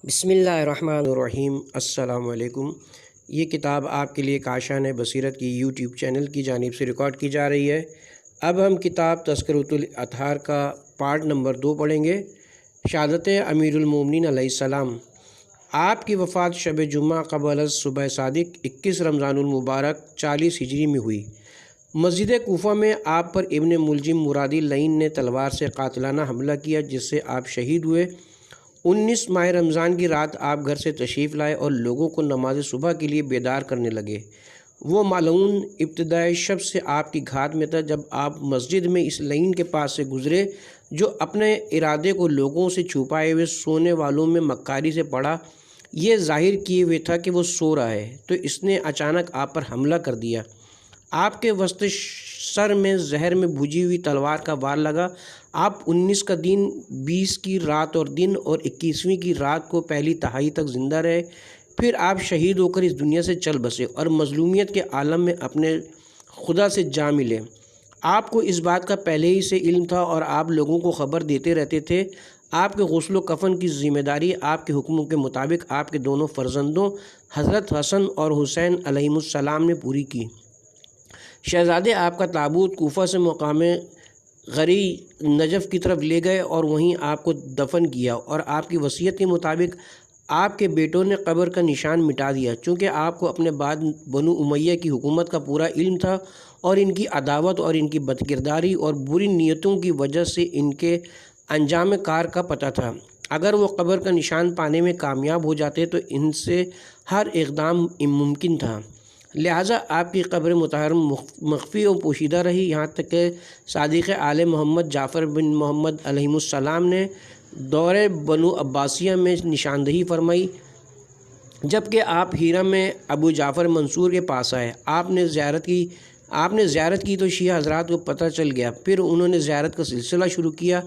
بسم اللہ الرحمن الرحیم۔ السلام علیکم۔ یہ کتاب آپ کے لیے کاشان بصیرت کی یوٹیوب چینل کی جانب سے ریکارڈ کی جا رہی ہے۔ اب ہم کتاب تذکرۃ الاطہار کا پارٹ نمبر 2 پڑھیں گے۔ شہادت امیر المومنین علیہ السلام۔ آپ کی وفات شب جمعہ قبل از صبح صادق 21 رمضان المبارک 40 ہجری میں ہوئی۔ مسجد کوفہ میں آپ پر ابن ملجم مرادی لعین نے تلوار سے قاتلانہ حملہ کیا، جس سے آپ شہید ہوئے۔ 19 ماہ رمضان کی رات آپ گھر سے تشریف لائے اور لوگوں کو نماز صبح کے لیے بیدار کرنے لگے۔ وہ ملعون ابتدائے شب سے آپ کی گھات میں تھا۔ جب آپ مسجد میں اس لعین کے پاس سے گزرے جو اپنے ارادے کو لوگوں سے چھپائے ہوئے سونے والوں میں مکاری سے پڑا، یہ ظاہر کیے ہوئے تھا کہ وہ سو رہا ہے، تو اس نے اچانک آپ پر حملہ کر دیا۔ آپ کے وسط سر میں زہر میں بھجی ہوئی تلوار کا وار لگا۔ آپ 19 کا دن، 20 کی رات اور دن اور 21ویں کی رات کو پہلی تہائی تک زندہ رہے۔ پھر آپ شہید ہو کر اس دنیا سے چل بسے اور مظلومیت کے عالم میں اپنے خدا سے جا ملے۔ آپ کو اس بات کا پہلے ہی سے علم تھا اور آپ لوگوں کو خبر دیتے رہتے تھے۔ آپ کے غسل و کفن کی ذمہ داری آپ کے حکموں کے مطابق آپ کے دونوں فرزندوں حضرت حسن اور حسین علیہم السلام نے پوری کی۔ شہزادے آپ کا تابوت کوفہ سے مقام غری نجف کی طرف لے گئے اور وہیں آپ کو دفن کیا، اور آپ کی وصیت کے مطابق آپ کے بیٹوں نے قبر کا نشان مٹا دیا، چونکہ آپ کو اپنے بعد بنو امیہ کی حکومت کا پورا علم تھا اور ان کی عداوت اور ان کی بدکرداری اور بری نیتوں کی وجہ سے ان کے انجام کار کا پتہ تھا۔ اگر وہ قبر کا نشان پانے میں کامیاب ہو جاتے تو ان سے ہر اقدام ممکن تھا، لہٰذا آپ کی قبر مطہر مخفی و پوشیدہ رہی، یہاں تک کہ صادق آل محمد جعفر بن محمد علیہ السلام نے دور بنو عباسیہ میں نشاندہی فرمائی۔ جبکہ آپ ہیرا میں ابو جعفر منصور کے پاس آئے، آپ نے زیارت کی تو شیعہ حضرات کو پتہ چل گیا۔ پھر انہوں نے زیارت کا سلسلہ شروع کیا۔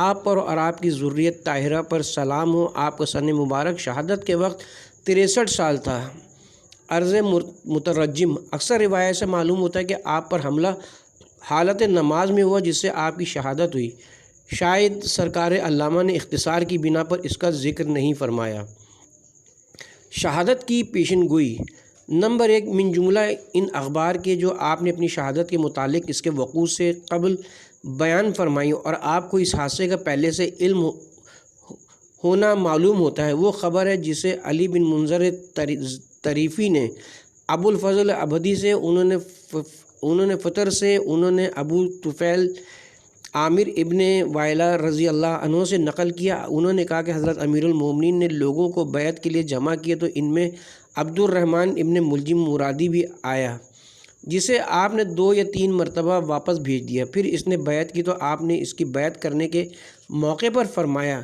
آپ پر اور آپ کی ذریت طاہرہ پر سلام ہو۔ آپ کا سن مبارک شہادت کے وقت 63 سال تھا۔ عرض مترجم: اکثر روایت سے معلوم ہوتا ہے کہ آپ پر حملہ حالت نماز میں ہوا، جس سے آپ کی شہادت ہوئی۔ شاید سرکار علامہ نے اختصار کی بنا پر اس کا ذکر نہیں فرمایا۔ شہادت کی پیشن گوئی۔ نمبر 1، من جملہ ان اخبار کے جو آپ نے اپنی شہادت کے متعلق اس کے وقوع سے قبل بیان فرمائی اور آپ کو اس حادثے کا پہلے سے علم ہونا معلوم ہوتا ہے، وہ خبر ہے جسے علی بن منظر طریفی نے ابو الفضل عبدی سے، انہوں نے فطر سے، انہوں نے ابو طفیل عامر ابن وائلہ رضی اللہ عنہ سے نقل کیا۔ انہوں نے کہا کہ حضرت امیر المومنین نے لوگوں کو بیعت کے لیے جمع کیے تو ان میں عبد الرحمن ابن ملجم مرادی بھی آیا، جسے آپ نے 2 یا 3 مرتبہ واپس بھیج دیا۔ پھر اس نے بیعت کی تو آپ نے اس کی بیعت کرنے کے موقع پر فرمایا،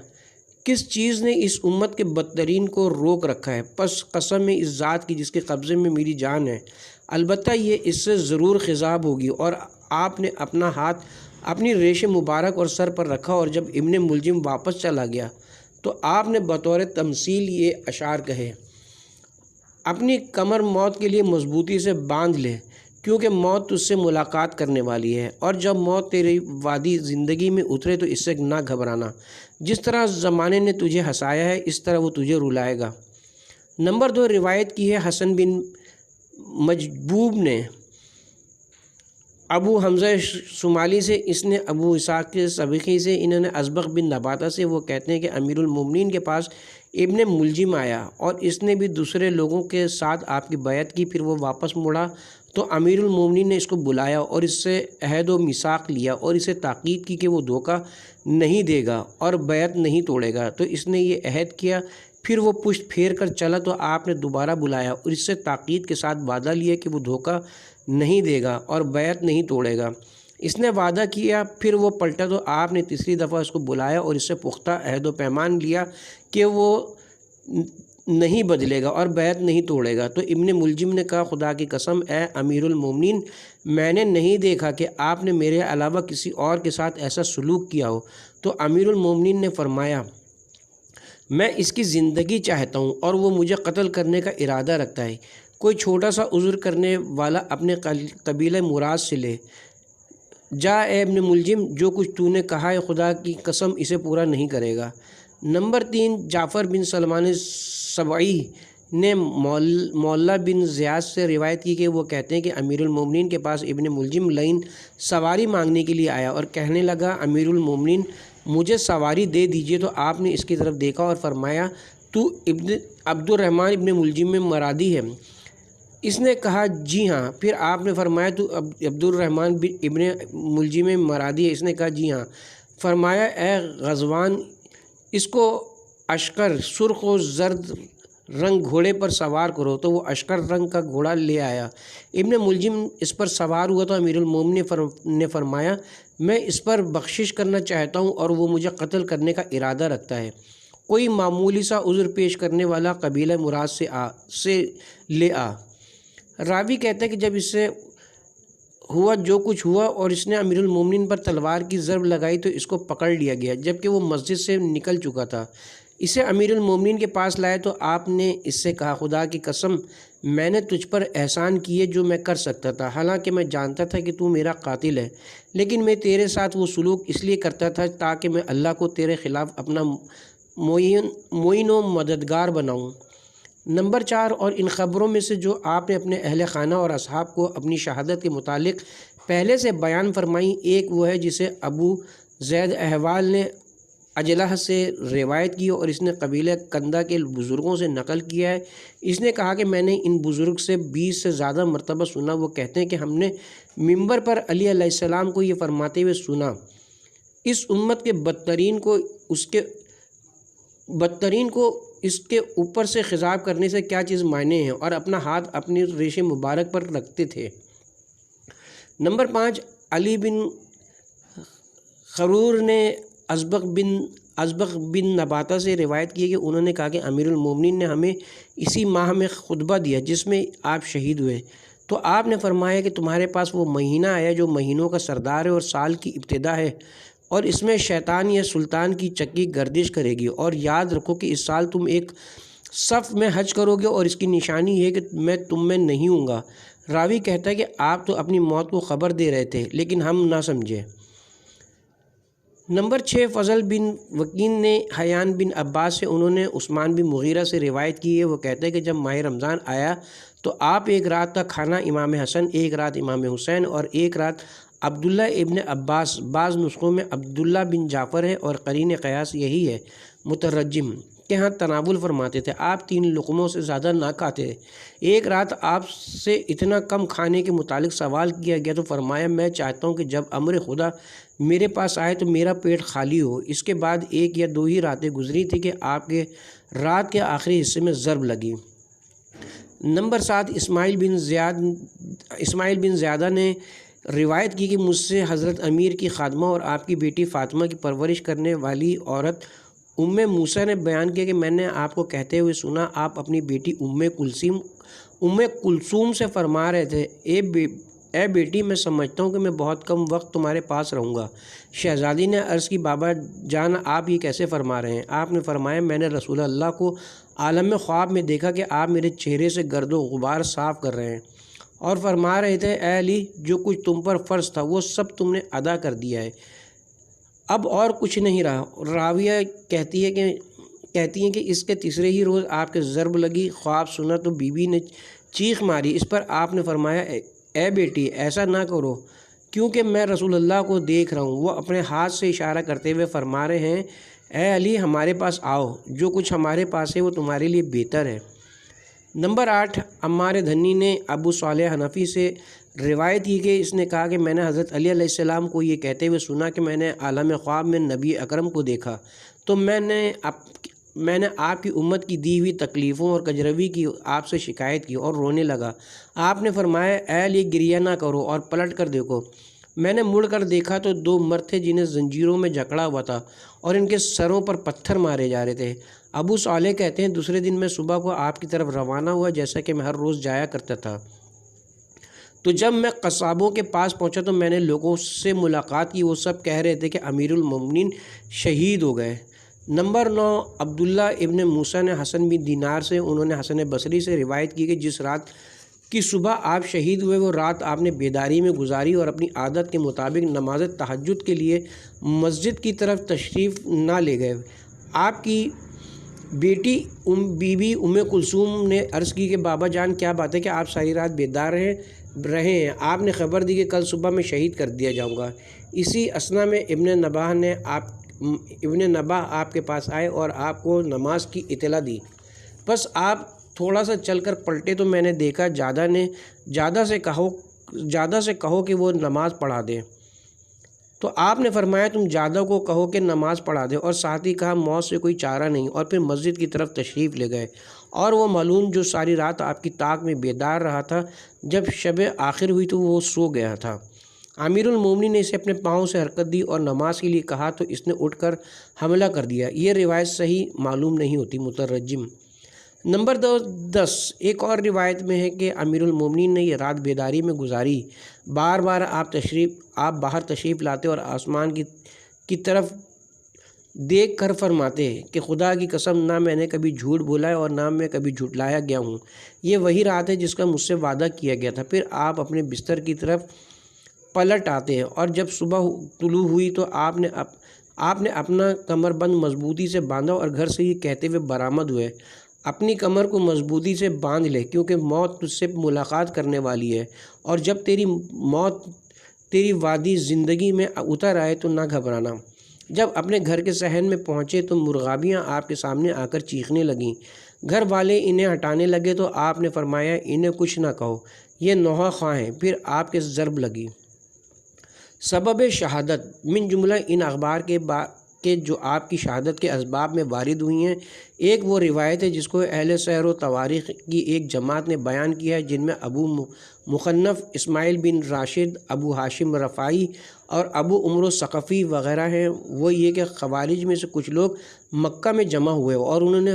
کس چیز نے اس امت کے بدترین کو روک رکھا ہے؟ پس قسم ہے اس ذات کی جس کے قبضے میں میری جان ہے، البتہ یہ اس سے ضرور خضاب ہوگی۔ اور آپ نے اپنا ہاتھ اپنی ریش مبارک اور سر پر رکھا، اور جب ابن ملجم واپس چلا گیا تو آپ نے بطور تمثیل یہ اشعار کہے: اپنی کمر موت کے لیے مضبوطی سے باندھ لے، کیونکہ موت تجھ سے ملاقات کرنے والی ہے، اور جب موت تیری وادی زندگی میں اترے تو اس سے نہ گھبرانا، جس طرح زمانے نے تجھے ہنسایا ہے اس طرح وہ تجھے رلائے گا۔ نمبر 2، روایت کی ہے حسن بن مجبوب نے ابو حمزہ شمالی سے، اس نے ابو اسحاق سبخی سے، انہوں نے ازبغ بن نباتہ سے، وہ کہتے ہیں کہ امیر المومنین کے پاس ابن ملجم آیا اور اس نے بھی دوسرے لوگوں کے ساتھ آپ کی بیعت کی۔ پھر وہ واپس مڑا تو امیر المومنین نے اس کو بلایا اور اس سے عہد و میثاق لیا اور اسے تاکید کی کہ وہ دھوکہ نہیں دے گا اور بیعت نہیں توڑے گا، تو اس نے یہ عہد کیا۔ پھر وہ پشت پھیر کر چلا تو آپ نے دوبارہ بلایا اور اس سے تاکید کے ساتھ وعدہ لیا کہ وہ دھوکہ نہیں دے گا اور بیعت نہیں توڑے گا۔ اس نے وعدہ کیا، پھر وہ پلٹا تو آپ نے تیسری دفعہ اس کو بلایا اور اس سے پختہ عہد و پیمان لیا کہ وہ نہیں بدلے گا اور بیعت نہیں توڑے گا۔ تو ابن ملجم نے کہا، خدا کی قسم اے امیر المومنین، میں نے نہیں دیکھا کہ آپ نے میرے علاوہ کسی اور کے ساتھ ایسا سلوک کیا ہو۔ تو امیر المومنین نے فرمایا، میں اس کی زندگی چاہتا ہوں اور وہ مجھے قتل کرنے کا ارادہ رکھتا ہے۔ کوئی چھوٹا سا عذر کرنے والا اپنے قبیلہ مراد سے لے جا۔ اے ابن ملجم، جو کچھ تو نے کہا ہے خدا کی قسم اسے پورا نہیں کرے گا۔ نمبر 3، جعفر بن سلمان سبعی نے مولا بن زیاد سے روایت کی کہ وہ کہتے ہیں کہ امیر المومنین کے پاس ابن ملجم لین سواری مانگنے کے لیے آیا اور کہنے لگا امیر المومنین مجھے سواری دے دیجئے، تو آپ نے اس کی طرف دیکھا اور فرمایا تو عبد الرحمن ابن ملجم میں مرادی ہے؟ اس نے کہا جی ہاں۔ پھر آپ نے فرمایا تو عبد الرحمن ابن ملجم میں مرادی ہے؟ اس نے کہا جی ہاں۔ فرمایا اے غزوان، اس کو اشکر سرخ و زرد رنگ گھوڑے پر سوار کرو، تو وہ اشکر رنگ کا گھوڑا لے آیا۔ ابن ملجم اس پر سوار ہوا تو امیر المومنین نے فرمایا میں اس پر بخشش کرنا چاہتا ہوں اور وہ مجھے قتل کرنے کا ارادہ رکھتا ہے، کوئی معمولی سا عذر پیش کرنے والا قبیلہ مراد سے لے آ۔ راوی کہتا ہے کہ جب اس سے ہوا جو کچھ ہوا اور اس نے امیر المومنین پر تلوار کی ضرب لگائی تو اس کو پکڑ لیا گیا جبکہ وہ مسجد سے نکل چکا تھا۔ اسے امیر المومنین کے پاس لائے تو آپ نے اس سے کہا خدا کی قسم میں نے تجھ پر احسان کیے جو میں کر سکتا تھا، حالانکہ میں جانتا تھا کہ تو میرا قاتل ہے، لیکن میں تیرے ساتھ وہ سلوک اس لیے کرتا تھا تاکہ میں اللہ کو تیرے خلاف اپنا معین و مددگار بناؤں۔ نمبر 4، اور ان خبروں میں سے جو آپ نے اپنے اہل خانہ اور اصحاب کو اپنی شہادت کے متعلق پہلے سے بیان فرمائی، ایک وہ ہے جسے ابو زید احوال نے اجلہ سے روایت کی اور اس نے قبیلہ کندہ کے بزرگوں سے نقل کیا ہے۔ اس نے کہا کہ میں نے ان بزرگ سے 20 سے زیادہ مرتبہ سنا، وہ کہتے ہیں کہ ہم نے منبر پر علی علیہ السلام کو یہ فرماتے ہوئے سنا اس امت کے بدترین کو اس کے اوپر سے خطاب کرنے سے کیا چیز معنی ہے، اور اپنا ہاتھ اپنی ریش مبارک پر رکھتے تھے۔ نمبر 5، علی بن خرور نے ازبق بن نباتہ سے روایت کی ہے کہ انہوں نے کہا کہ امیر المومنین نے ہمیں اسی ماہ میں خطبہ دیا جس میں آپ شہید ہوئے، تو آپ نے فرمایا کہ تمہارے پاس وہ مہینہ آیا جو مہینوں کا سردار ہے اور سال کی ابتدا ہے، اور اس میں شیطان یا سلطان کی چکی گردش کرے گی، اور یاد رکھو کہ اس سال تم ایک صف میں حج کرو گے اور اس کی نشانی یہ کہ میں تم میں نہیں ہوں گا۔ راوی کہتا ہے کہ آپ تو اپنی موت کو خبر دے رہے تھے لیکن ہم نہ سمجھے۔ نمبر 6، فضل بن وکین نے حیان بن عباس سے انہوں نے عثمان بن مغیرہ سے روایت کی ہے، وہ کہتے ہیں کہ جب ماہ رمضان آیا تو آپ ایک رات کا کھانا امام حسن، ایک رات امام حسین اور ایک رات عبداللہ ابن عباس، بعض نسخوں میں عبداللہ بن جعفر ہے اور قرین قیاس یہی ہے، مترجم کے ہاں تناول فرماتے تھے۔ آپ 3 لقموں سے زیادہ نہ کھاتے تھے۔ ایک رات آپ سے اتنا کم کھانے کے متعلق سوال کیا گیا تو فرمایا میں چاہتا ہوں کہ جب امر خدا میرے پاس آئے تو میرا پیٹ خالی ہو۔ اس کے بعد 1 یا 2 ہی راتیں گزری تھی کہ آپ کے رات کے آخری حصے میں ضرب لگی۔ نمبر 7، اسماعیل بن زیادہ نے روایت کی کہ مجھ سے حضرت امیر کی خادمہ اور آپ کی بیٹی فاطمہ کی پرورش کرنے والی عورت ام موسیٰ نے بیان کیا کہ میں نے آپ کو کہتے ہوئے سنا، آپ اپنی بیٹی ام کلثوم سے فرما رہے تھے اے بیٹی میں سمجھتا ہوں کہ میں بہت کم وقت تمہارے پاس رہوں گا۔ شہزادی نے عرض کی بابا جان آپ یہ کیسے فرما رہے ہیں؟ آپ نے فرمایا میں نے رسول اللہ کو عالم خواب میں دیکھا کہ آپ میرے چہرے سے گرد و غبار صاف کر رہے ہیں اور فرما رہے تھے اے علی جو کچھ تم پر فرض تھا وہ سب تم نے ادا کر دیا ہے، اب اور کچھ نہیں رہا۔ راویہ کہتی ہیں کہ اس کے تیسرے ہی روز آپ کے ضرب لگی، خواب سنا تو بیوی نے چیخ ماری۔ اس پر آپ نے فرمایا اے بیٹی ایسا نہ کرو کیونکہ میں رسول اللہ کو دیکھ رہا ہوں، وہ اپنے ہاتھ سے اشارہ کرتے ہوئے فرما رہے ہیں اے علی ہمارے پاس آؤ، جو کچھ ہمارے پاس ہے وہ تمہارے لیے بہتر ہے۔ نمبر 8، عمار دھنی نے ابو صالح حنفی سے روایت کی کہ اس نے کہا کہ میں نے حضرت علی علیہ السلام کو یہ کہتے ہوئے سنا کہ میں نے عالم خواب میں نبی اکرم کو دیکھا، تو میں نے آپ کی امت کی دی ہوئی تکلیفوں اور کجروی کی آپ سے شکایت کی اور رونے لگا۔ آپ نے فرمایا اے علی گریہ نہ کرو اور پلٹ کر دیکھو۔ میں نے مڑ کر دیکھا تو 2 مرد تھے جنہیں زنجیروں میں جکڑا ہوا تھا اور ان کے سروں پر پتھر مارے جا رہے تھے۔ ابو صالح کہتے ہیں دوسرے دن میں صبح کو آپ کی طرف روانہ ہوا جیسا کہ میں ہر روز جایا کرتا تھا، تو جب میں قصابوں کے پاس پہنچا تو میں نے لوگوں سے ملاقات کی، وہ سب کہہ رہے تھے کہ امیر المومنین شہید ہو گئے۔ نمبر 9، عبداللہ ابن موسیٰ نے حسن بن دینار سے انہوں نے حسن بصری سے روایت کی کہ جس رات کی صبح آپ شہید ہوئے وہ رات آپ نے بیداری میں گزاری اور اپنی عادت کے مطابق نماز تہجد کے لیے مسجد کی طرف تشریف نہ لے گئے۔ آپ کی بیٹی بی بی کلثوم نے عرض کی کہ بابا جان کیا بات ہے کہ آپ ساری رات بیدار رہے ہیں؟ آپ نے خبر دی کہ کل صبح میں شہید کر دیا جاؤں گا۔ اسی اثنا میں ابن نباہ آپ کے پاس آئے اور آپ کو نماز کی اطلاع دی۔ بس آپ تھوڑا سا چل کر پلٹے تو میں نے دیکھا جادہ سے کہو کہ وہ نماز پڑھا دے۔ تو آپ نے فرمایا تم جادہ کو کہو کہ نماز پڑھا دے، اور ساتھ ہی کہا موت سے کوئی چارہ نہیں، اور پھر مسجد کی طرف تشریف لے گئے۔ اور وہ ملعون جو ساری رات آپ کی طاق میں بیدار رہا تھا، جب شب آخر ہوئی تو وہ سو گیا تھا۔ امیر المومنین نے اسے اپنے پاؤں سے حرکت دی اور نماز کے لیے کہا تو اس نے اٹھ کر حملہ کر دیا۔ یہ روایت صحیح معلوم نہیں ہوتی۔ مترجم۔ نمبر 10، ایک اور روایت میں ہے کہ امیر المومنین نے یہ رات بیداری میں گزاری۔ بار بار آپ باہر تشریف لاتے اور آسمان کی طرف دیکھ کر فرماتے کہ خدا کی قسم نہ میں نے کبھی جھوٹ بولا ہے اور نہ میں کبھی جھٹلایا گیا ہوں۔ یہ وہی رات ہے جس کا مجھ سے وعدہ کیا گیا تھا۔ پھر آپ اپنے بستر کی طرف پلٹ آتے ہیں، اور جب صبح طلوع ہوئی تو آپ نے اپنا کمر بند مضبوطی سے باندھا اور گھر سے یہ کہتے ہوئے برآمد ہوئے، اپنی کمر کو مضبوطی سے باندھ لے کیونکہ موت تجھ سے ملاقات کرنے والی ہے، اور جب تیری موت تیری وادی زندگی میں اتر آئے تو نہ گھبرانا۔ جب اپنے گھر کے صحن میں پہنچے تو مرغابیاں آپ کے سامنے آ کر چیخنے لگیں۔ گھر والے انہیں ہٹانے لگے تو آپ نے فرمایا انہیں کچھ نہ کہو، یہ نوحہ خواہ ہیں۔ پھر آپ کے ضرب لگی۔ سبب شہادت من جملہ ان اخبار کے جو آپ کی شہادت کے اسباب میں وارد ہوئی ہیں، ایک وہ روایت ہے جس کو اہل سیر و تواریخ کی ایک جماعت نے بیان کیا ہے، جن میں ابو مخنف اسماعیل بن راشد، ابو ہاشم رفاعی اور ابو عمرو ثقفی وغیرہ ہیں۔ وہ یہ کہ خوارج میں سے کچھ لوگ مکہ میں جمع ہوئے اور انہوں نے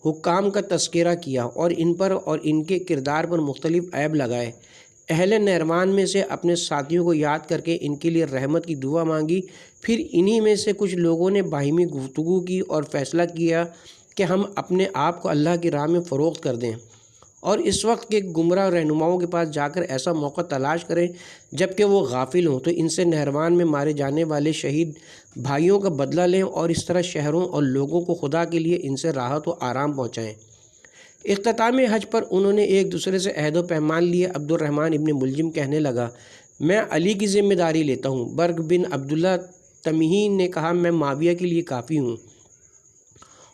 حکام کا تذکرہ کیا اور ان پر اور ان کے کردار پر مختلف عیب لگائے۔ اہل نیروان میں سے اپنے ساتھیوں کو یاد کر کے ان کے لیے رحمت کی دعا مانگی۔ پھر انہی میں سے کچھ لوگوں نے باہمی گفتگو کی اور فیصلہ کیا کہ ہم اپنے آپ کو اللہ کی راہ میں فروخت کر دیں اور اس وقت کے گمراہ رہنماؤں کے پاس جا کر ایسا موقع تلاش کریں جب کہ وہ غافل ہوں، تو ان سے نہروان میں مارے جانے والے شہید بھائیوں کا بدلہ لیں اور اس طرح شہروں اور لوگوں کو خدا کے لیے ان سے راحت و آرام پہنچائیں۔ اختتام حج پر انہوں نے ایک دوسرے سے عہد و پیمان لیے۔ عبد الرحمن ابن ملجم کہنے لگا، میں علی کی ذمہ داری لیتا ہوں۔ برق بن عبداللہ تمیمی نے کہا، میں معاویہ کے لیے کافی ہوں۔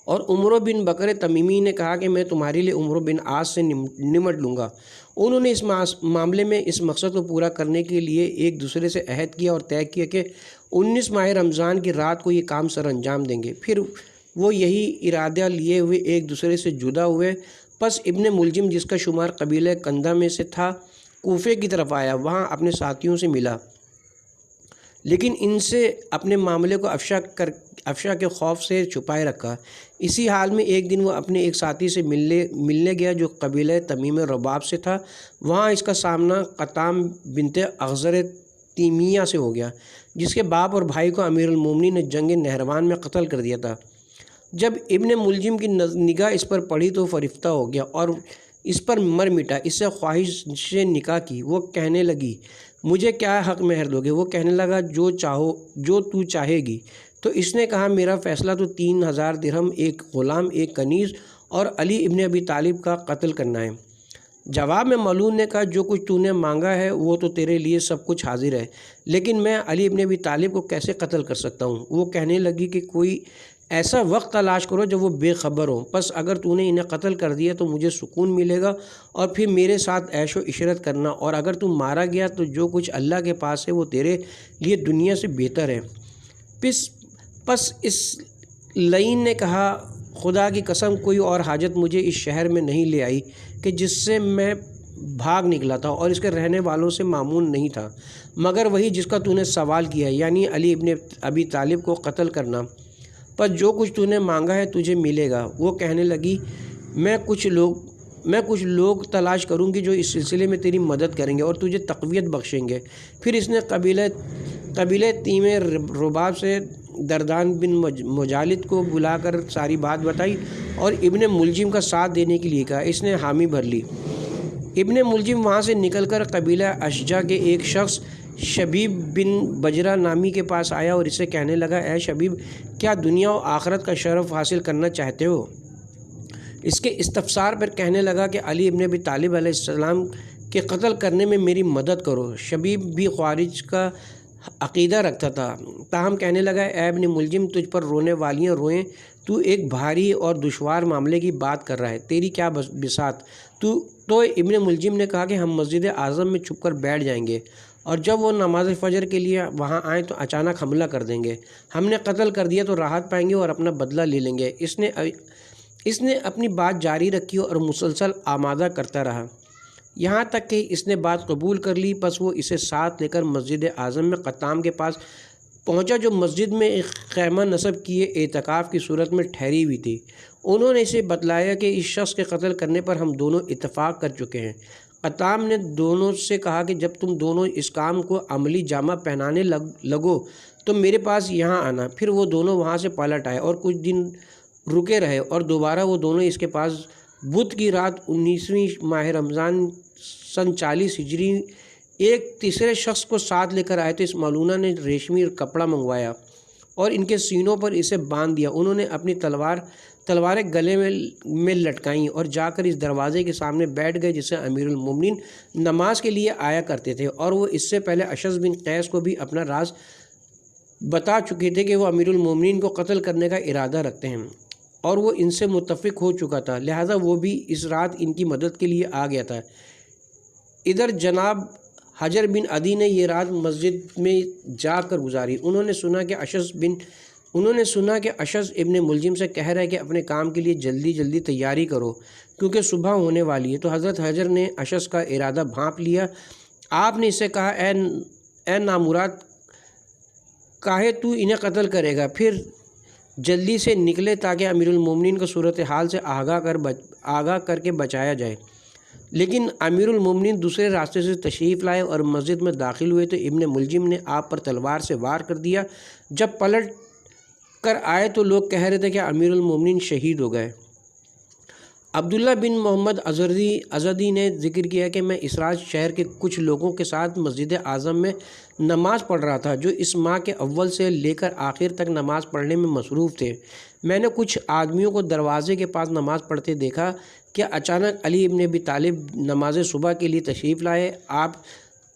اور عمرو بن بکر تمیمی نے کہا کہ میں تمہارے لیے عمرو بن عاص سے نمٹ لوں گا۔ انہوں نے اس معاملے میں اس مقصد کو پورا کرنے کے لیے ایک دوسرے سے عہد کیا اور طے کیا کہ 19 ماہ رمضان کی رات کو یہ کام سر انجام دیں گے۔ پھر وہ یہی ارادہ لیے ہوئے ایک دوسرے سے جدا ہوئے۔ پس ابن ملجم، جس کا شمار قبیلہ کندہ میں سے تھا، کوفے کی طرف آیا، وہاں اپنے ساتھیوں سے ملا، لیکن ان سے اپنے معاملے کو افشا کے خوف سے چھپائے رکھا۔ اسی حال میں ایک دن وہ اپنے ایک ساتھی سے ملنے گیا جو قبیلہ تمیم رباب سے تھا۔ وہاں اس کا سامنا قطام بنت اغزر تیمیہ سے ہو گیا، جس کے باپ اور بھائی کو امیر المومنین نے جنگ نہروان میں قتل کر دیا تھا۔ جب ابن ملجم کی نگاہ اس پر پڑی تو فرفتہ ہو گیا اور اس پر مر مٹا، اس سے خواہش سے نکاح کی۔ وہ کہنے لگی، مجھے کیا حق مہر دو گے؟ وہ کہنے لگا، جو تو چاہے گی۔ تو اس نے کہا، میرا فیصلہ تو 3000 درہم، ایک غلام، ایک کنیز اور علی ابن ابی طالب کا قتل کرنا ہے۔ جواب میں ملعون نے کہا، جو کچھ تو نے مانگا ہے وہ تو تیرے لیے سب کچھ حاضر ہے، لیکن میں علی ابن ابی طالب کو کیسے قتل کر سکتا ہوں؟ وہ کہنے لگی کہ کوئی ایسا وقت تلاش کرو جب وہ بے خبر ہوں، پس اگر تو نے انہیں قتل کر دیا تو مجھے سکون ملے گا اور پھر میرے ساتھ عیش و عشرت کرنا، اور اگر تو مارا گیا تو جو کچھ اللہ کے پاس ہے وہ تیرے لیے دنیا سے بہتر ہے۔ پس اس لعین نے کہا، خدا کی قسم کوئی اور حاجت مجھے اس شہر میں نہیں لے آئی کہ جس سے میں بھاگ نکلا تھا اور اس کے رہنے والوں سے مامون نہیں تھا، مگر وہی جس کا تو نے سوال کیا، یعنی علی ابن ابی طالب کو قتل کرنا۔ پر جو کچھ تو نے مانگا ہے تجھے ملے گا۔ وہ کہنے لگی، میں کچھ لوگ تلاش کروں گی جو اس سلسلے میں تیری مدد کریں گے اور تجھے تقویت بخشیں گے۔ پھر اس نے قبیلہ تیم رباب سے دردان بن مجالد کو بلا کر ساری بات بتائی اور ابن ملجم کا ساتھ دینے کے لیے کہا۔ اس نے حامی بھر لی۔ ابن ملجم وہاں سے نکل کر قبیلہ اشجع کے ایک شخص شبیب بن بجرہ نامی کے پاس آیا اور اسے کہنے لگا، اے شبیب، کیا دنیا و آخرت کا شرف حاصل کرنا چاہتے ہو؟ اس کے استفسار پر کہنے لگا کہ علی ابن ابی طالب علیہ السلام کے قتل کرنے میں میری مدد کرو۔ شبیب بھی خوارج کا عقیدہ رکھتا تھا، تاہم کہنے لگا، اے ابن ملجم، تجھ پر رونے والیاں روئیں، تو ایک بھاری اور دشوار معاملے کی بات کر رہا ہے، تیری کیا بساط؟ تو ابن ملجم نے کہا کہ ہم مسجد اعظم میں چھپ کر بیٹھ جائیں گے، اور جب وہ نماز فجر کے لیے وہاں آئیں تو اچانک حملہ کر دیں گے، ہم نے قتل کر دیا تو راحت پائیں گے اور اپنا بدلہ لے لیں گے۔ اس نے اپنی بات جاری رکھی اور مسلسل آمادہ کرتا رہا، یہاں تک کہ اس نے بات قبول کر لی۔ پس وہ اسے ساتھ لے کر مسجد اعظم میں قطام کے پاس پہنچا، جو مسجد میں ایک خیمہ نصب کیے اعتکاف کی صورت میں ٹھہری ہوئی تھی۔ انہوں نے اسے بتلایا کہ اس شخص کے قتل کرنے پر ہم دونوں اتفاق کر چکے ہیں۔ قطام نے دونوں سے کہا کہ جب تم دونوں اس کام کو عملی جامہ پہنانے لگو تو میرے پاس یہاں آنا۔ پھر وہ دونوں وہاں سے پلٹ آئے اور کچھ دن رکے رہے، اور دوبارہ وہ دونوں اس کے پاس بدھ کی رات 19ویں ماہ رمضان سن 40 ہجری ایک تیسرے شخص کو ساتھ لے کر آئے تو اس مولونا نے ریشمی کپڑا منگوایا اور ان کے سینوں پر اسے باندھ دیا۔ انہوں نے اپنی تلواریں گلے میں لٹکائیں اور جا کر اس دروازے کے سامنے بیٹھ گئے جسے امیر المومنین نماز کے لیے آیا کرتے تھے، اور وہ اس سے پہلے اشعث بن قیس کو بھی اپنا راز بتا چکے تھے کہ وہ امیر المومنین کو قتل کرنے کا ارادہ رکھتے ہیں، اور وہ ان سے متفق ہو چکا تھا، لہٰذا وہ بھی اس رات ان کی مدد کے لیے آ گیا تھا۔ ادھر جناب حجر بن عدی نے یہ رات مسجد میں جا کر گزاری۔ انہوں نے سنا کہ اشعث ابن ملجم سے کہہ رہے کہ اپنے کام کے لیے جلدی تیاری کرو کیونکہ صبح ہونے والی ہے، تو حضرت حجر نے اشعث کا ارادہ بھانپ لیا۔ آپ نے اسے کہا، اے نامراد، کاہے تو انہیں قتل کرے گا؟ پھر جلدی سے نکلے تاکہ امیر المومنین کو صورتحال سے آگاہ کر کے بچایا جائے۔ لیکن امیر المومنین دوسرے راستے سے تشریف لائے اور مسجد میں داخل ہوئے تو ابن ملجم نے آپ پر تلوار سے وار کر دیا۔ جب پلٹ کر آئے تو لوگ کہہ رہے تھے کہ امیر المومنین شہید ہو گئے۔ عبداللہ بن محمد ازدی نے ذکر کیا کہ میں اسراج شہر کے کچھ لوگوں کے ساتھ مسجد اعظم میں نماز پڑھ رہا تھا، جو اس ماہ کے اول سے لے کر آخر تک نماز پڑھنے میں مصروف تھے۔ میں نے کچھ آدمیوں کو دروازے کے پاس نماز پڑھتے دیکھا کہ اچانک علی ابن ابی طالب نماز صبح کے لیے تشریف لائے۔ آپ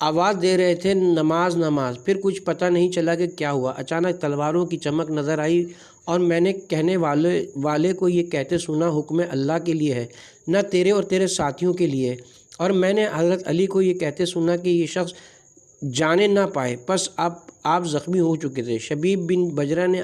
آواز دے رہے تھے، نماز نماز۔ پھر کچھ پتہ نہیں چلا کہ کیا ہوا، اچانک تلواروں کی چمک نظر آئی اور میں نے کہنے والے کو یہ کہتے سنا، حکم اللہ کے لیے ہے، نہ تیرے اور تیرے ساتھیوں کے لیے۔ اور میں نے حضرت علی کو یہ کہتے سنا کہ یہ شخص جانے نہ پائے، پس آپ زخمی ہو چکے تھے۔ شبیب بن بجرہ نے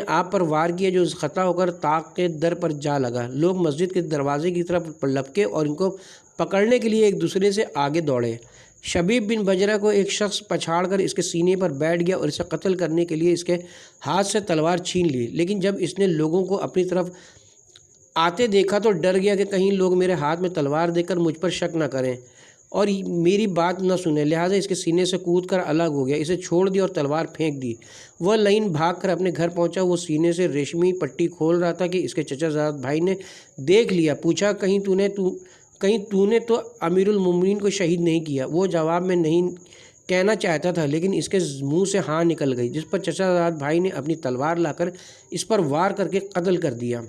آپ پر وار کیا، جو خطا ہو کر طاق کے در پر جا لگا۔ لوگ مسجد کے دروازے کی طرف لپکے اور ان کو پکڑنے کے لیے ایک دوسرے سے آگے دوڑے۔ شبیب بن بجرہ کو ایک شخص پچھاڑ کر اس کے سینے پر بیٹھ گیا اور اسے قتل کرنے کے لیے اس کے ہاتھ سے تلوار چھین لی، لیکن جب اس نے لوگوں کو اپنی طرف آتے دیکھا تو ڈر گیا کہ کہیں لوگ میرے ہاتھ میں تلوار دے کر مجھ پر شک نہ کریں اور میری بات نہ سنیں، لہٰذا اس کے سینے سے کود کر الگ ہو گیا، اسے چھوڑ دیا اور تلوار پھینک دی۔ وہ لعین بھاگ کر اپنے گھر پہنچا۔ وہ سینے سے ریشمی پٹی کھول رہا تھا کہ اس کے چچا زاد بھائی نے دیکھ لیا۔ پوچھا، کہیں تو نے تو امیر المومنین کو شہید نہیں کیا؟ وہ جواب میں نہیں کہنا چاہتا تھا، لیکن اس کے منہ سے ہاں نکل گئی، جس پر چچا زاد بھائی نے اپنی تلوار لا کر اس پر وار کر کے قتل کر دیا۔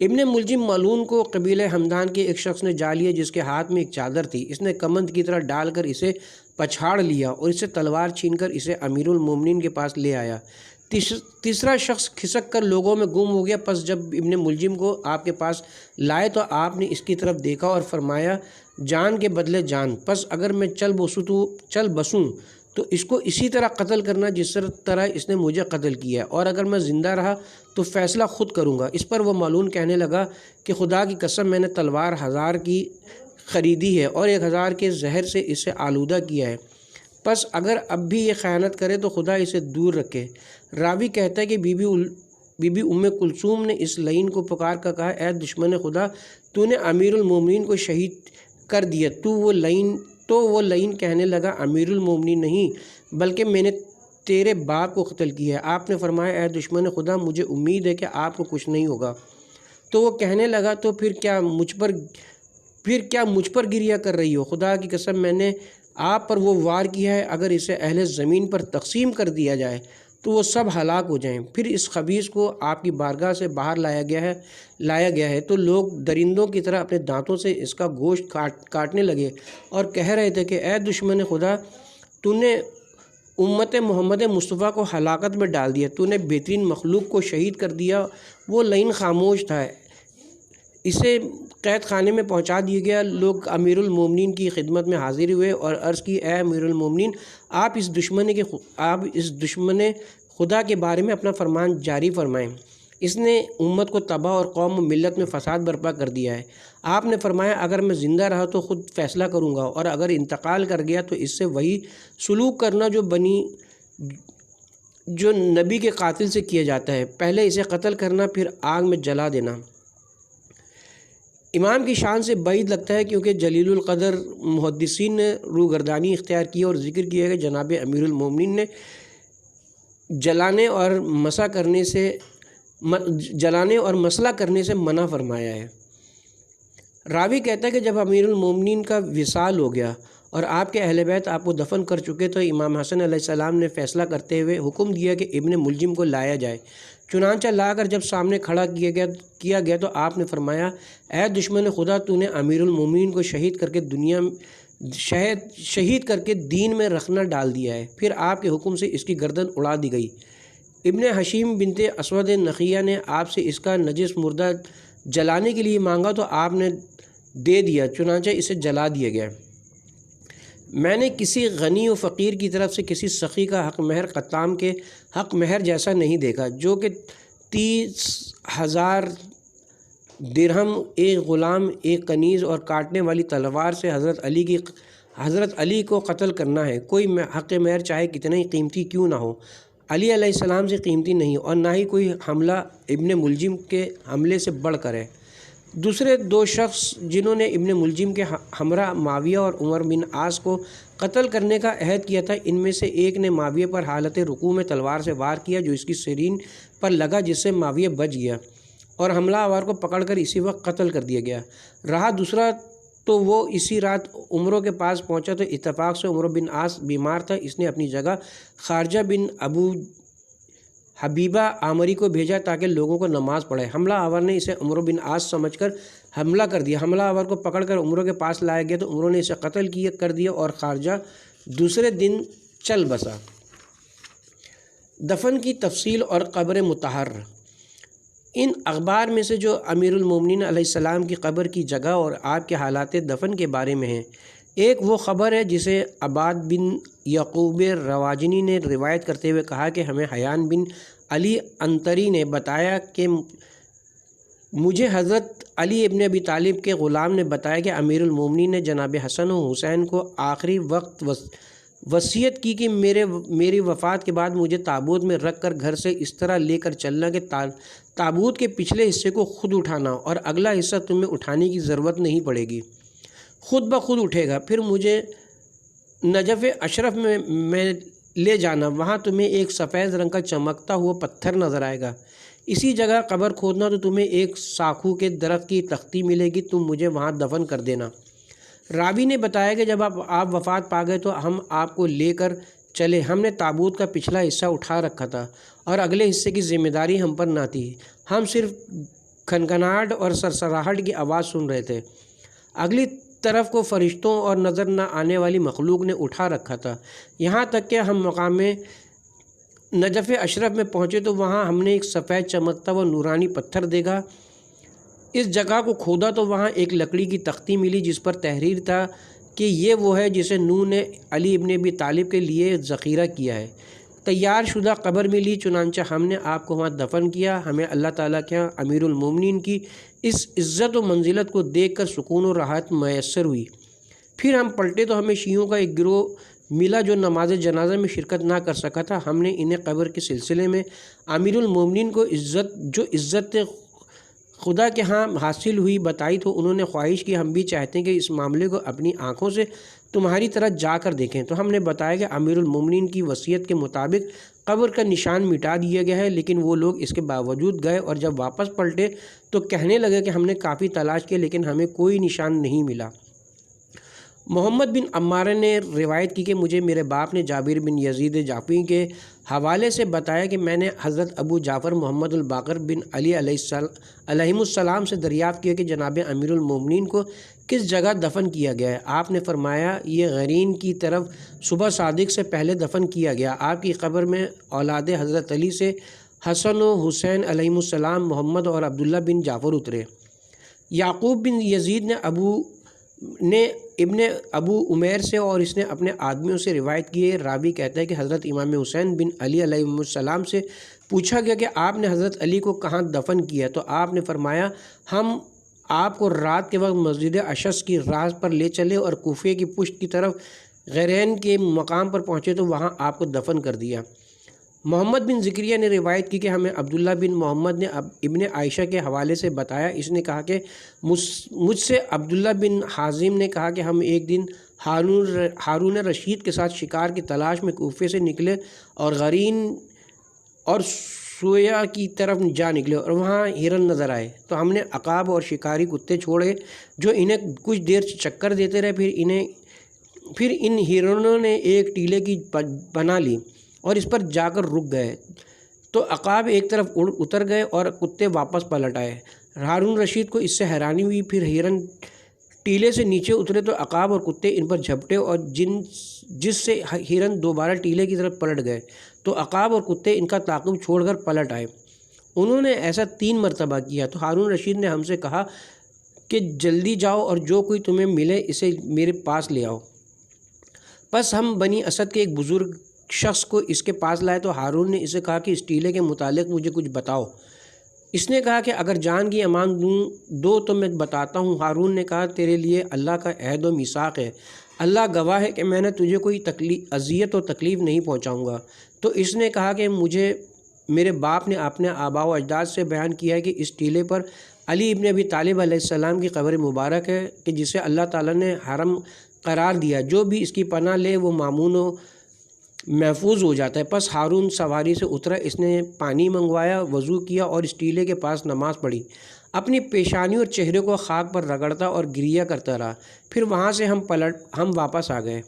ابن ملجم ملعون کو قبیلہ ہمدان کے ایک شخص نے جا لیا، جس کے ہاتھ میں ایک چادر تھی۔ اس نے کمند کی طرح ڈال کر اسے پچھاڑ لیا اور اسے تلوار چھین کر اسے امیر المومنین کے پاس لے آیا۔ تیسرا شخص کھسک کر لوگوں میں گم ہو گیا۔ پس جب ابن ملجم کو آپ کے پاس لائے تو آپ نے اس کی طرف دیکھا اور فرمایا، جان کے بدلے جان، پس اگر میں چل بسوں تو اس کو اسی طرح قتل کرنا جس طرح اس نے مجھے قتل کیا، اور اگر میں زندہ رہا تو فیصلہ خود کروں گا۔ اس پر وہ ملعون کہنے لگا کہ خدا کی قسم، میں نے تلوار 1000 کی خریدی ہے اور 1000 کے زہر سے اسے آلودہ کیا ہے، پس اگر اب بھی یہ خیانت کرے تو خدا اسے دور رکھے۔ راوی کہتا ہے کہ بی بی ام کلثوم نے اس لعین کو پکار کر کہا، اے دشمن خدا، تو نے امیر المومنین کو شہید کر دیا۔ تو وہ لعین کہنے لگا، امیر المومنین نہیں بلکہ میں نے تیرے باپ کو قتل کیا ہے۔ آپ نے فرمایا، اے دشمن خدا، مجھے امید ہے کہ آپ کو کچھ نہیں ہوگا۔ تو وہ کہنے لگا، تو پھر کیا مجھ پر گریہ کر رہی ہو؟ خدا کی قسم، میں نے آپ پر وہ وار کیا ہے، اگر اسے اہل زمین پر تقسیم کر دیا جائے تو وہ سب ہلاک ہو جائیں۔ پھر اس خبیث کو آپ کی بارگاہ سے باہر لایا گیا ہے تو لوگ درندوں کی طرح اپنے دانتوں سے اس کا گوشت کاٹنے لگے اور کہہ رہے تھے کہ اے دشمن خدا، تو نے امت محمد مصطفیٰ کو ہلاکت میں ڈال دیا، تو نے بہترین مخلوق کو شہید کر دیا۔ وہ لعین خاموش تھا، اسے قید خانے میں پہنچا دیا گیا۔ لوگ امیر المومنین کی خدمت میں حاضر ہوئے اور عرض کی، اے امیر المومنین، آپ اس دشمن خدا کے بارے میں اپنا فرمان جاری فرمائیں، اس نے امت کو تباہ اور قوم و ملت میں فساد برپا کر دیا ہے۔ آپ نے فرمایا، اگر میں زندہ رہا تو خود فیصلہ کروں گا، اور اگر انتقال کر گیا تو اس سے وہی سلوک کرنا جو نبی کے قاتل سے کیا جاتا ہے، پہلے اسے قتل کرنا پھر آگ میں جلا دینا۔ امام کی شان سے بعید لگتا ہے کیونکہ جلیل القدر محدثین نے روگردانی اختیار کی اور ذکر کیا ہے کہ جناب امیر المومنین نے جلانے اور مسئلہ کرنے سے منع فرمایا ہے۔ راوی کہتا ہے کہ جب امیر المومنین کا وصال ہو گیا اور آپ کے اہل بیت آپ کو دفن کر چکے تو امام حسن علیہ السلام نے فیصلہ کرتے ہوئے حکم دیا کہ ابن ملجم کو لایا جائے۔ چنانچہ لا کر جب سامنے کھڑا کیا گیا تو آپ نے فرمایا، اے دشمن خدا، تو نے امیر المومنین کو شہید کر کے دین میں رخنہ ڈال دیا ہے۔ پھر آپ کے حکم سے اس کی گردن اڑا دی گئی۔ ابن حشیم بنت اسود نخیہ نے آپ سے اس کا نجس مردہ جلانے کے لیے مانگا تو آپ نے دے دیا، چنانچہ اسے جلا دیا گیا۔ میں نے کسی غنی و فقیر کی طرف سے کسی سخی کا حق مہر قطام کے حق مہر جیسا نہیں دیکھا، جو کہ 30,000 درہم، ایک غلام، ایک کنیز اور کاٹنے والی تلوار سے حضرت علی کو قتل کرنا ہے۔ کوئی حق مہر چاہے کتنا ہی قیمتی کیوں نہ ہو، علی علیہ السلام سے قیمتی نہیں، اور نہ ہی کوئی حملہ ابن ملجم کے حملے سے بڑھ کر ہے۔ دوسرے دو شخص جنہوں نے ابن ملجم کے ہمراہ معاویہ اور عمر بن عاص کو قتل کرنے کا عہد کیا تھا، ان میں سے ایک نے معاویہ پر حالت رکوع میں تلوار سے وار کیا جو اس کی سرین پر لگا، جس سے معاویہ بچ گیا اور حملہ آور کو پکڑ کر اسی وقت قتل کر دیا گیا۔ رہا دوسرا تو وہ اسی رات عمروں کے پاس پہنچا تو اتفاق سے عمر بن عاص بیمار تھا، اس نے اپنی جگہ خارجہ بن ابو حبیبہ عامری کو بھیجا تاکہ لوگوں کو نماز پڑھائے۔ حملہ آور نے اسے عمر بن عاص سمجھ کر حملہ کر دیا۔ حملہ آور کو پکڑ کر عمروں کے پاس لایا گیا تو عمروں نے اسے قتل کر دیا اور خارجہ دوسرے دن چل بسا۔ دفن کی تفصیل اور قبر مطہر۔ ان اخبار میں سے جو امیر المومنین علیہ السلام کی قبر کی جگہ اور آپ کے حالات دفن کے بارے میں ہیں، ایک وہ خبر ہے جسے عباد بن یعقوب رواجنی نے روایت کرتے ہوئے کہا کہ ہمیں حیان بن علی عنتری نے بتایا کہ مجھے حضرت علی ابن ابی طالب کے غلام نے بتایا کہ امیر المومنین نے جناب حسن و حسین کو آخری وقت وصیت کی کہ میری وفات کے بعد مجھے تابوت میں رکھ کر گھر سے اس طرح لے کر چلنا کہ تابوت کے پچھلے حصے کو خود اٹھانا اور اگلا حصہ تمہیں اٹھانے کی ضرورت نہیں پڑے گی، خود بخود اٹھے گا۔ پھر مجھے نجف اشرف میں لے جانا، وہاں تمہیں ایک سفید رنگ کا چمکتا ہوا پتھر نظر آئے گا، اسی جگہ قبر کھودنا تو تمہیں ایک ساکھو کے درخت کی تختی ملے گی، تم مجھے وہاں دفن کر دینا۔ راوی نے بتایا کہ جب آپ وفات پا گئے تو ہم آپ کو لے کر چلے، ہم نے تابوت کا پچھلا حصہ اٹھا رکھا تھا اور اگلے حصے کی ذمہ داری ہم پر نہ تھی، ہم صرف کھنکھناہٹ اور سرسراہٹ کی آواز سن رہے تھے۔ اگلی طرف کو فرشتوں اور نظر نہ آنے والی مخلوق نے اٹھا رکھا تھا، یہاں تک کہ ہم مقام نجف اشرف میں پہنچے تو وہاں ہم نے ایک سفید چمکتا ہوا نورانی پتھر دیکھا۔ اس جگہ کو کھودا تو وہاں ایک لکڑی کی تختی ملی جس پر تحریر تھا کہ یہ وہ ہے جسے نوح نے علی ابن ابی طالب کے لیے ذخیرہ کیا ہے۔ تیار شدہ قبر ملی، چنانچہ ہم نے آپ کو وہاں دفن کیا۔ ہمیں اللہ تعالیٰ کے ہاں امیر المومنین کی اس عزت و منزلت کو دیکھ کر سکون و راحت میسر ہوئی۔ پھر ہم پلٹے تو ہمیں شیعوں کا ایک گروہ ملا جو نماز جنازہ میں شرکت نہ کر سکا تھا۔ ہم نے انہیں قبر کے سلسلے میں امیر المومنین کو عزت خدا کے ہاں حاصل ہوئی بتائی تو انہوں نے خواہش کی ہم بھی چاہتے ہیں کہ اس معاملے کو اپنی آنکھوں سے تمہاری طرح جا کر دیکھیں، تو ہم نے بتایا کہ امیر المومنین کی وصیت کے مطابق قبر کا نشان مٹا دیا گیا ہے، لیکن وہ لوگ اس کے باوجود گئے اور جب واپس پلٹے تو کہنے لگے کہ ہم نے کافی تلاش کی لیکن ہمیں کوئی نشان نہیں ملا۔ محمد بن عمارہ نے روایت کی کہ مجھے میرے باپ نے جابر بن یزید جعفری کے حوالے سے بتایا کہ میں نے حضرت ابو جعفر محمد الباقر بن علی علیہ السلام سے دریافت کیا کہ جناب امیر المومنین کو کس جگہ دفن کیا گیا ہے۔ آپ نے فرمایا یہ غرین کی طرف صبح صادق سے پہلے دفن کیا گیا۔ آپ کی قبر میں اولاد حضرت علی سے حسن و حسین علیہ السلام، محمد اور عبداللہ بن جعفر اترے۔ یعقوب بن یزید نے ابن ابو عمیر سے اور اس نے اپنے آدمیوں سے روایت کی ہے۔ راوی کہتا ہے کہ حضرت امام حسین بن علی علیہ السلام سے پوچھا گیا کہ آپ نے حضرت علی کو کہاں دفن کیا، تو آپ نے فرمایا ہم آپ کو رات کے وقت مسجد اشس کی راہ پر لے چلے اور کوفے کی پشت کی طرف غرین کے مقام پر پہنچے تو وہاں آپ کو دفن کر دیا۔ محمد بن زکریہ نے روایت کی کہ ہمیں عبداللہ بن محمد نے ابن عائشہ کے حوالے سے بتایا، اس نے کہا کہ مجھ سے عبداللہ بن حازم نے کہا کہ ہم ایک دن ہارون رشید کے ساتھ شکار کی تلاش میں کوفے سے نکلے اور غرین اور سویا کی طرف جا نکلے اور وہاں ہرن نظر آئے، تو ہم نے عقاب اور شکاری کتے چھوڑے جو انہیں کچھ دیر چکر دیتے رہے، پھر ان ہرنوں نے ایک ٹیلے کی بنا لی اور اس پر جا کر رک گئے، تو عقاب ایک طرف اتر گئے اور کتے واپس پلٹ آئے۔ ہارون رشید کو اس سے حیرانی ہوئی، پھر ہرن ٹیلے سے نیچے اترے تو عقاب اور کتے ان پر جھپٹے اور جس سے ہرن دوبارہ ٹیلے کی طرف پلٹ گئے، تو عقاب اور کتے ان کا تعاقب چھوڑ کر پلٹ آئے۔ انہوں نے ایسا 3 مرتبہ کیا تو ہارون رشید نے ہم سے کہا کہ جلدی جاؤ اور جو کوئی تمہیں ملے اسے میرے پاس لے آؤ۔ پس ہم بنی اسد کے ایک بزرگ شخص کو اس کے پاس لائے تو ہارون نے اسے کہا کہ اس ٹیلے کے متعلق مجھے کچھ بتاؤ۔ اس نے کہا کہ اگر جان کی امان دو تو میں بتاتا ہوں۔ ہارون نے کہا تیرے لیے اللہ کا عہد و میثاق ہے، اللہ گواہ ہے کہ میں نے تجھے کوئی اذیت و تکلیف نہیں پہنچاؤں گا۔ تو اس نے کہا کہ مجھے میرے باپ نے اپنے آباء و اجداد سے بیان کیا ہے کہ اس ٹیلے پر علی ابن ابی طالب علیہ السلام کی قبر مبارک ہے کہ جسے اللہ تعالیٰ نے حرم قرار دیا، جو بھی اس کی پناہ لے وہ مامون و محفوظ ہو جاتا ہے۔ پس ہارون سواری سے اترا، اس نے پانی منگوایا، وضو کیا اور اس ٹیلے کے پاس نماز پڑھی، اپنی پیشانی اور چہرے کو خاک پر رگڑتا اور گریہ کرتا رہا۔ پھر وہاں سے ہم واپس آ گئے۔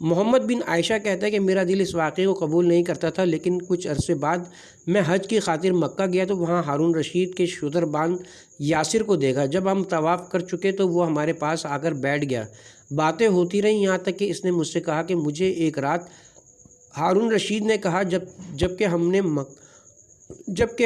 محمد بن عائشہ کہتا ہے کہ میرا دل اس واقعے کو قبول نہیں کرتا تھا، لیکن کچھ عرصے بعد میں حج کی خاطر مکہ گیا تو وہاں ہارون رشید کے شتر بان یاسر کو دیکھا۔ جب ہم طواف کر چکے تو وہ ہمارے پاس آ کر بیٹھ گیا، باتیں ہوتی رہیں یہاں تک کہ اس نے مجھ سے کہا کہ مجھے ایک رات ہارون رشید نے کہا جبکہ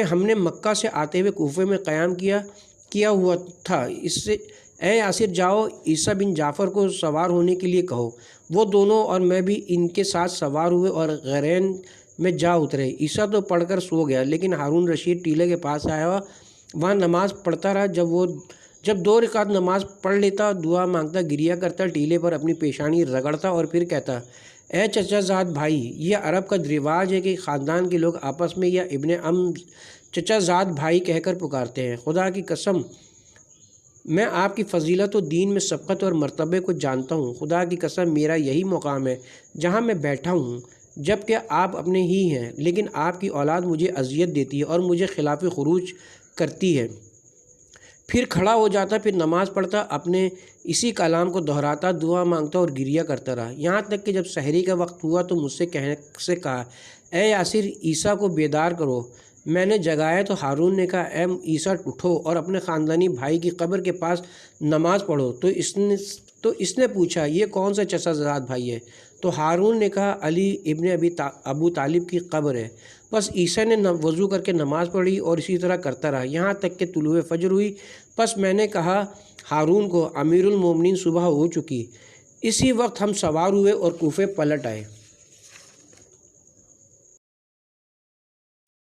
ہم نے مکہ سے آتے ہوئے کوفے میں قیام کیا ہوا تھا، اس سے اے یاسر جاؤ عیسیٰ بن جعفر کو سوار ہونے کے لیے کہو۔ وہ دونوں اور میں بھی ان کے ساتھ سوار ہوئے اور غرین میں جا اترے۔ عیسیٰ تو پڑھ کر سو گیا، لیکن ہارون رشید ٹیلے کے پاس آیا، وہاں نماز پڑھتا رہا۔ جب 2 رکعت نماز پڑھ لیتا، دعا مانگتا، گریہ کرتا، ٹیلے پر اپنی پیشانی رگڑتا اور پھر کہتا، اے چچا زاد بھائی۔ یہ عرب کا رواج ہے کہ خاندان کے لوگ آپس میں یا ابن چچا زاد بھائی کہہ کر پکارتے ہیں۔ خدا کی قسم میں آپ کی فضیلت و دین میں سبقت اور مرتبے کو جانتا ہوں۔ خدا کی قسم میرا یہی مقام ہے جہاں میں بیٹھا ہوں، جب کہ آپ اپنے ہی ہیں، لیکن آپ کی اولاد مجھے اذیت دیتی ہے اور مجھے خلاف خروج کرتی ہے۔ پھر کھڑا ہو جاتا، پھر نماز پڑھتا، اپنے اسی کلام کو دہراتا، دعا مانگتا اور گریہ کرتا رہا، یہاں تک کہ جب سحری کا وقت ہوا تو مجھ سے کہا، اے یاسر عیسیٰ کو بیدار کرو۔ میں نے جگایا تو ہارون نے کہا، اے عیسیٰ اٹھو اور اپنے خاندانی بھائی کی قبر کے پاس نماز پڑھو۔ تو اس نے پوچھا، یہ کون سا چچا زاد بھائی ہے؟ تو ہارون نے کہا، علی ابن ابو طالب کی قبر ہے۔ بس عیسیٰ نے وضو کر کے نماز پڑھی اور اسی طرح کرتا رہا یہاں تک کہ طلوع فجر ہوئی۔ پس میں نے کہا ہارون کو، امیر المومنین صبح ہو چکی۔ اسی وقت ہم سوار ہوئے اور کوفے پلٹ آئے۔